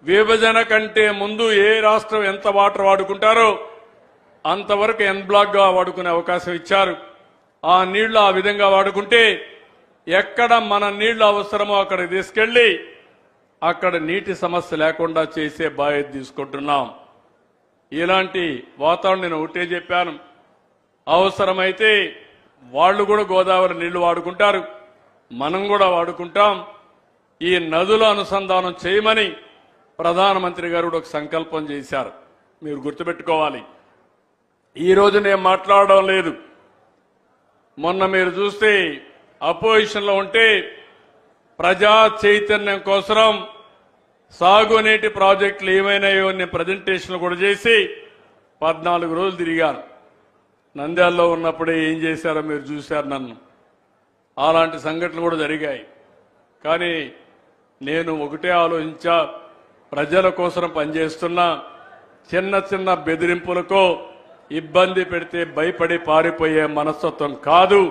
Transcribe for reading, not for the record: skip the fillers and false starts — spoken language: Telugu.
విభజన కంటే ముందు ఏ రాష్ట్రం ఎంత వాటర్ వాడుకుంటారో అంతవరకు ఎన్ బ్లాక్ గా వాడుకునే అవకాశం ఇచ్చారు. ఆ నీళ్లు ఆ విధంగా వాడుకుంటే ఎక్కడ మన నీళ్లు అవసరమో అక్కడికి తీసుకెళ్లి అక్కడ నీటి సమస్య లేకుండా చేసే బాధ్యత తీసుకుంటున్నాం. ఇలాంటి వాతావరణం నేను ఒకటే చెప్పాను. అవసరమైతే వాళ్ళు కూడా గోదావరి నీళ్లు వాడుకుంటారు, మనం కూడా వాడుకుంటాం. ఈ నదుల అనుసంధానం చేయమని ప్రధానమంత్రి గారు ఒక సంకల్పం చేశారు. మీరు గుర్తుపెట్టుకోవాలి. ఈ రోజు నేను మాట్లాడడం లేదు. మొన్న మీరు చూస్తే అపోజిషన్లో ఉంటే ప్రజా చైతన్యం కోసం సాగునీటి ప్రాజెక్టులు ఏమైనాయో నేను ప్రజెంటేషన్లు కూడా చేసి 14 రోజులు తిరిగాను. నంద్యాలలో ఉన్నప్పుడే ఏం చేశారో మీరు చూశారు నన్ను. అలాంటి సంఘటనలు కూడా జరిగాయి. కానీ నేను ఒకటే ఆలోచించా, ప్రజల కోసం పనిచేస్తున్నా. చిన్న చిన్న బెదిరింపులకో ఇబ్బంది పెడితే భయపడి పారిపోయే మనస్తత్వం కాదు.